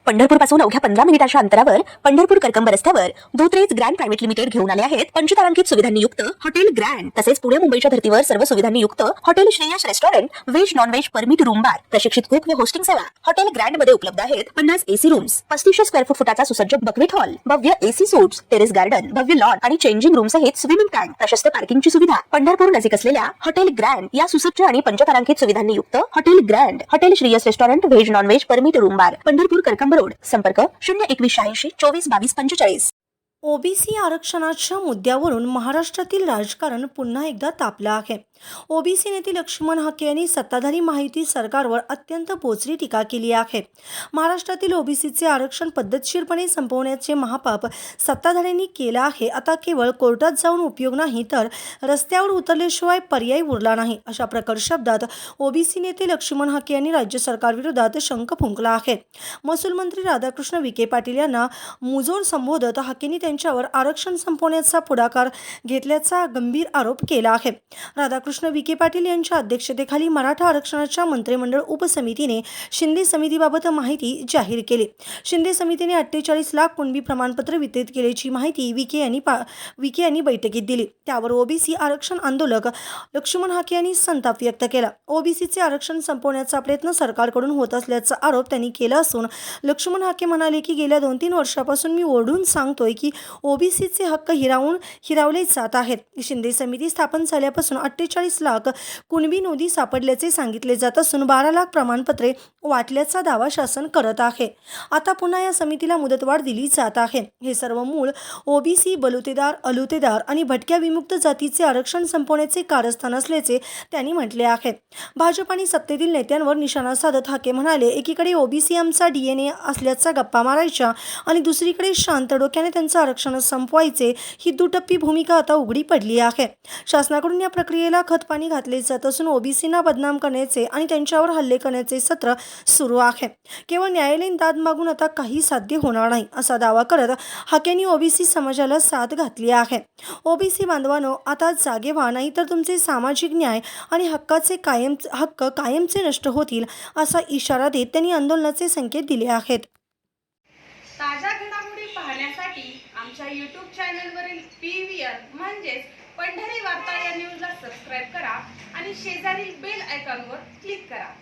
पंढरपूर पासून अवघ्या 15 मिनिटांच्या अंतरावर पंढरपूर करकंब रस्त्यावर धोत्रेज ग्रँड प्रायव्हेट लिमिटेड घेऊन आले आहेत पंचतारांकित सुविधांनी युक्त हॉटेल ग्रँड। तसेच पुणे मुंबईच्या धर्तीवर सर्व सुविधांनी युक्त hotel Shreyas restaurant, veg non veg permit room बार, प्रशिक्षित कुक व होस्टिंग सेवा। हॉटेल ग्रँड मध्ये उपलब्ध आहेत 50 एसी रूम्स, 3500 स्क्वेअर फुटाचा सुसज्ज बकवेट हॉल, भव्य एसी सूट्स, टेरेस गार्डन, भव्य लॉन आणि चेंजिंग रूम सहित स्विमिंग टँक, प्रशस्त पार्किंगची सुविधा। पंढरपूर नजीक असलेल्या हॉटेल ग्रँड या सुसज्ज आणि पंचतारांकित सुविधांनी युक्त hotel grand, hotel Shreyas restaurant, veg non veg permit room बार, पंढरपूर करकंब रोड। संपर्क 02180 24 22 45। ओबीसी आरक्षणाच्या मुद्द्यावरून महाराष्ट्रातील राजकारण पुन्हा एकदा तापलं आहे। ओबीसी नेते लक्ष्मण हाके यांनी सत्ताधारी महायुती सरकारवर अत्यंत बोचरी टीका केली आहे। महाराष्ट्रातील ओबीसीचे आरक्षण पद्धतशीरपणे संपवण्याचे महापाप सत्ताधाऱ्यांनी केलं आहे। आता केवळ कोर्टात जाऊन उपयोग नाही तर रस्त्यावर उतरल्याशिवाय पर्याय उरला नाही, अशा प्रकार शब्दात ओबीसी नेते लक्ष्मण हाके यांनी राज्य सरकारविरोधात शंख फुंकला आहे। महसूल मंत्री राधाकृष्ण विखे पाटील यांना मुजोर संबोधत हाकेंनी त्यांच्यावर आरक्षण संपवण्याचा पुढाकार घेतल्याचा गंभीर आरोप केला आहे। राधाकृष्ण विखे पाटील यांच्या अध्यक्षतेखाली मराठा आरक्षणाच्या मंत्रिमंडळ उपसमितीने शिंदे समितीबाबत माहिती जाहीर केली। शिंदे समितीने 48 लाख कुणबी प्रमाणपत्र वितरित केल्याची माहिती विखे यांनी बैठकीत दिली। त्यावर ओबीसी आरक्षण आंदोलक लक्ष्मण हाके यांनी संताप व्यक्त केला। ओबीसीचे आरक्षण संपवण्याचा प्रयत्न सरकारकडून होत असल्याचा आरोप त्यांनी केला असून लक्ष्मण हाके म्हणाले की गेल्या 2-3 वर्षापासून मी ओरडून सांगतोय की ओबीसीचे हक्क हिरावले जात आहेत। शिंदे समिती स्थापन झाल्यापासून 48 लाख कुणबी नोंदी सापडल्याचे सांगितले जात असून 12 लाख प्रमाणपत्रे वाटल्याचा दावा शासन करत आहे। आता पुन्हा या समितीला मुदतवाढ दिली जात आहे। हे सर्व मूळ ओबीसी बलुतेदार, अलुतेदार आणि भटक्या विमुक्त जातीचे आरक्षण संपवण्याचे कारस्थान असल्याचे त्यांनी म्हटले आहे। भाजप आणि सत्तेतील नेत्यांवर निशाणा साधत हाके म्हणाले, एकीकडे ओबीसी आमचा डीएनए असल्याचा गप्पा मारायच्या आणि दुसरीकडे शांत डोक्याने त्यांचं आरक्षण संपवायचे, ही दुटप्पी भूमिका आता उघडी पडली आहे। शासनाकडून या प्रक्रियेला खतपाणी घातले जात असून ओबीसींना बदनाम करण्याचे आणि त्यांच्यावर हल्ले करण्याचे सत्र सुरू आहे। केवळ न्यायालयीन दाद मागून आता काही साध्य होणार नाही, असा दावा करत हाकेंनी ओबीसी समाजाला साथ घातली आहे। ओबीसी बांधवांनो, आता जागे व्हा, नाही तर तुमचे सामाजिक न्याय आणि हक्क कायमचे नष्ट होतील, असा इशारा देत त्यांनी आंदोलनाचे संकेत दिले आहेत। ताज्या घडामोडी पाहण्यासाठी आमच्या YouTube चॅनलवरील PVR म्हणजेच पंढरी वार्ता या न्यूजला सबस्क्राईब करा आणि शेजारील बेल आयकॉनवर क्लिक करा।